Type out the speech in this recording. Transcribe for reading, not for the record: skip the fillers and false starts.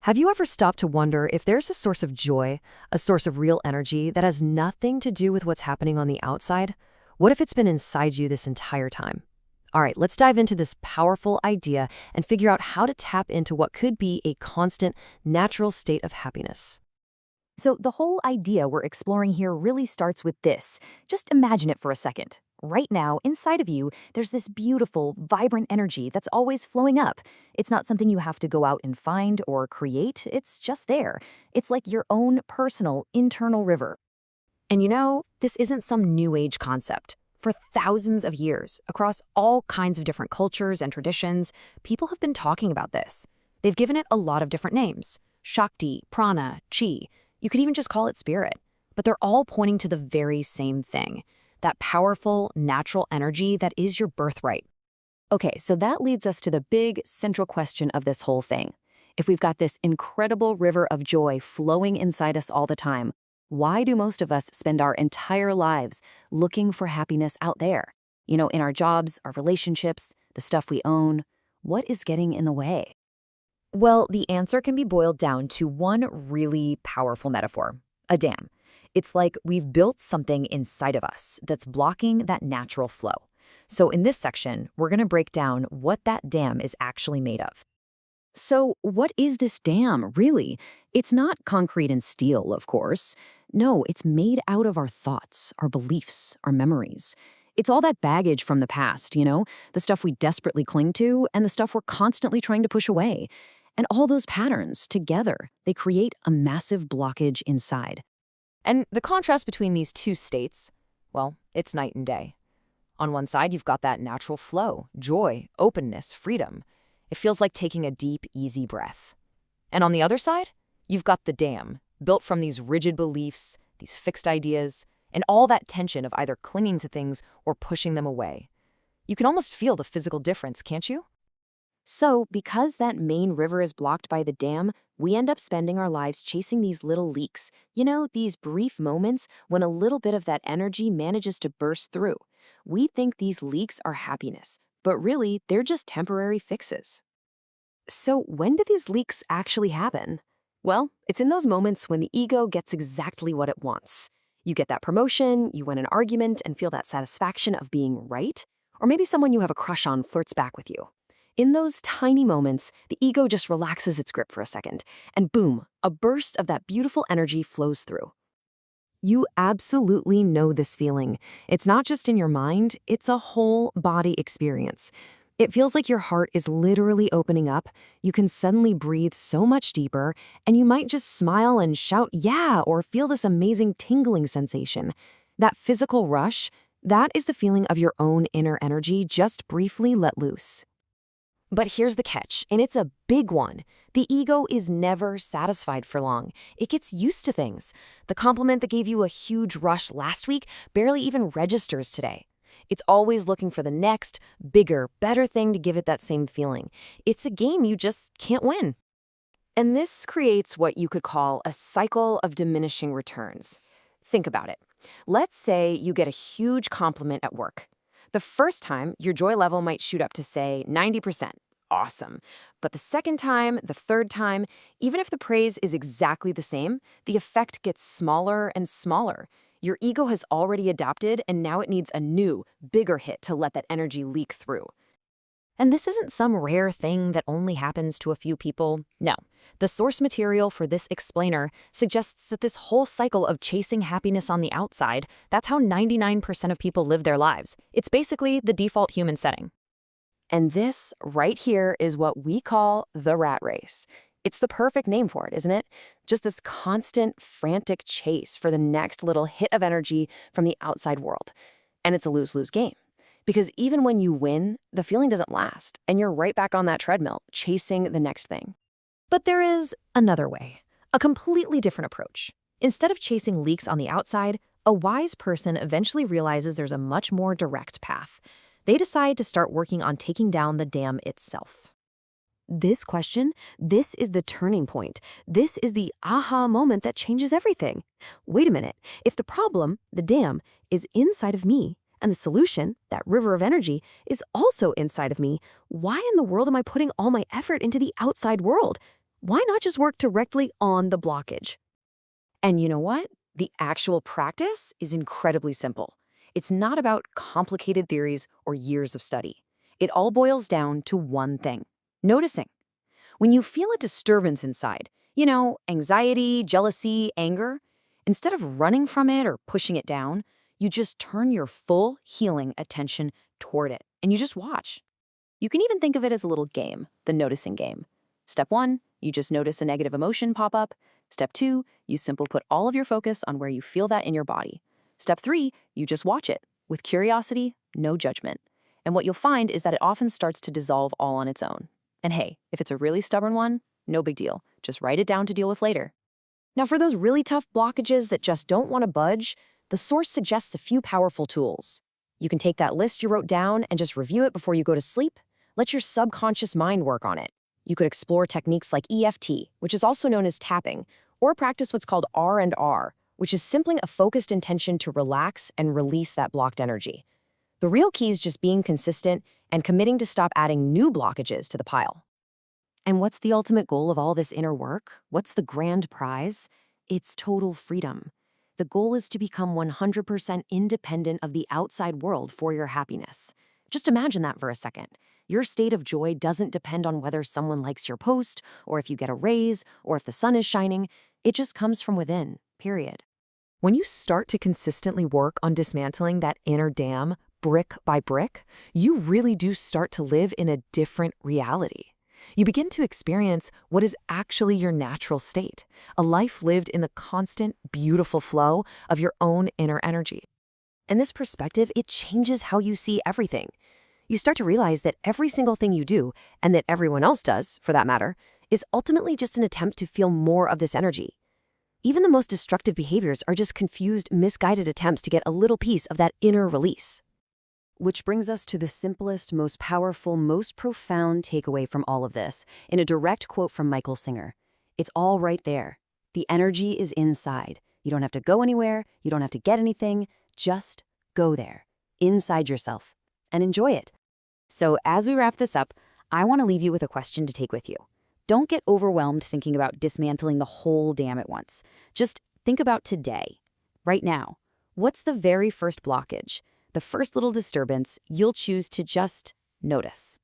Have you ever stopped to wonder if there's a source of joy, a source of real energy that has nothing to do with what's happening on the outside? What if it's been inside you this entire time? All right, let's dive into this powerful idea and figure out how to tap into what could be a constant, natural state of happiness. So, the whole idea we're exploring here really starts with this. Just imagine it for a second. Right now, inside of you, there's this beautiful, vibrant energy that's always flowing up. It's not something you have to go out and find or create, it's just there. It's like your own personal, internal river. And this isn't some new age concept. For thousands of years, across all kinds of different cultures and traditions, people have been talking about this. They've given it a lot of different names: Shakti, Prana, Chi. You could even just call it spirit. But they're all pointing to the very same thing: that powerful, natural energy that is your birthright. Okay, so that leads us to the big, central question of this whole thing. If we've got this incredible river of joy flowing inside us all the time, why do most of us spend our entire lives looking for happiness out there? In our jobs, our relationships, the stuff we own. What is getting in the way? Well, the answer can be boiled down to one really powerful metaphor: a dam. It's like we've built something inside of us that's blocking that natural flow. So in this section, we're going to break down what that dam is actually made of. So, what is this dam, really? It's not concrete and steel, of course. No, it's made out of our thoughts, our beliefs, our memories. It's all that baggage from the past, the stuff we desperately cling to and the stuff we're constantly trying to push away. And all those patterns, together, they create a massive blockage inside. And the contrast between these two states, well, it's night and day. On one side, you've got that natural flow, joy, openness, freedom. It feels like taking a deep, easy breath. And on the other side, you've got the dam, built from these rigid beliefs, these fixed ideas, and all that tension of either clinging to things or pushing them away. You can almost feel the physical difference, can't you? So, because that main river is blocked by the dam, we end up spending our lives chasing these little leaks. These brief moments when a little bit of that energy manages to burst through. We think these leaks are happiness, but really, they're just temporary fixes. So, when do these leaks actually happen? Well, it's in those moments when the ego gets exactly what it wants. You get that promotion, you win an argument, and feel that satisfaction of being right. Or maybe someone you have a crush on flirts back with you. In those tiny moments, the ego just relaxes its grip for a second, and boom, a burst of that beautiful energy flows through. You absolutely know this feeling. It's not just in your mind, it's a whole body experience. It feels like your heart is literally opening up, you can suddenly breathe so much deeper, and you might just smile and shout "yeah" or feel this amazing tingling sensation. That physical rush, that is the feeling of your own inner energy just briefly let loose. But here's the catch, and it's a big one. The ego is never satisfied for long. It gets used to things. The compliment that gave you a huge rush last week barely even registers today. It's always looking for the next, bigger, better thing to give it that same feeling. It's a game you just can't win. And this creates what you could call a cycle of diminishing returns. Think about it. Let's say you get a huge compliment at work. The first time, your joy level might shoot up to, say, 90%. Awesome. But the second time, the third time, even if the praise is exactly the same, the effect gets smaller and smaller. Your ego has already adapted, and now it needs a new, bigger hit to let that energy leak through. And this isn't some rare thing that only happens to a few people. No. The source material for this explainer suggests that this whole cycle of chasing happiness on the outside, that's how 99% of people live their lives. It's basically the default human setting. And this right here is what we call the rat race. It's the perfect name for it, isn't it? Just this constant, frantic chase for the next little hit of energy from the outside world. And it's a lose-lose game. Because even when you win, the feeling doesn't last, and you're right back on that treadmill, chasing the next thing. But there is another way, a completely different approach. Instead of chasing leaks on the outside, a wise person eventually realizes there's a much more direct path. They decide to start working on taking down the dam itself. This question, this is the turning point. This is the aha moment that changes everything. Wait a minute, if the problem, the dam, is inside of me, and the solution, that river of energy, is also inside of me, why in the world am I putting all my effort into the outside world? Why not just work directly on the blockage? And you know what? The actual practice is incredibly simple. It's not about complicated theories or years of study. It all boils down to one thing: noticing. When you feel a disturbance inside, anxiety, jealousy, anger, instead of running from it or pushing it down, you just turn your full healing attention toward it and you just watch. You can even think of it as a little game, the noticing game. Step 1, you just notice a negative emotion pop up. Step 2, you simply put all of your focus on where you feel that in your body. Step 3, you just watch it with curiosity, no judgment. And what you'll find is that it often starts to dissolve all on its own. And hey, if it's a really stubborn one, no big deal. Just write it down to deal with later. Now, for those really tough blockages that just don't want to budge, the source suggests a few powerful tools. You can take that list you wrote down and just review it before you go to sleep. Let your subconscious mind work on it. You could explore techniques like EFT, which is also known as tapping, or practice what's called R&R, which is simply a focused intention to relax and release that blocked energy. The real key is just being consistent and committing to stop adding new blockages to the pile. And what's the ultimate goal of all this inner work? What's the grand prize? It's total freedom. The goal is to become 100% independent of the outside world for your happiness. Just imagine that for a second. Your state of joy doesn't depend on whether someone likes your post, or if you get a raise, or if the sun is shining. It just comes from within, period. When you start to consistently work on dismantling that inner dam, brick by brick, you really do start to live in a different reality. You begin to experience what is actually your natural state, a life lived in the constant, beautiful flow of your own inner energy. And this perspective, it changes how you see everything. You start to realize that every single thing you do, and that everyone else does, for that matter, is ultimately just an attempt to feel more of this energy. Even the most destructive behaviors are just confused, misguided attempts to get a little piece of that inner release. Which brings us to the simplest, most powerful, most profound takeaway from all of this, in a direct quote from Michael Singer. It's all right there. The energy is inside. You don't have to go anywhere. You don't have to get anything. Just go there, inside yourself, and enjoy it. So as we wrap this up, I want to leave you with a question to take with you. Don't get overwhelmed thinking about dismantling the whole dam at once. Just think about today, right now. What's the very first blockage, the first little disturbance you'll choose to just notice?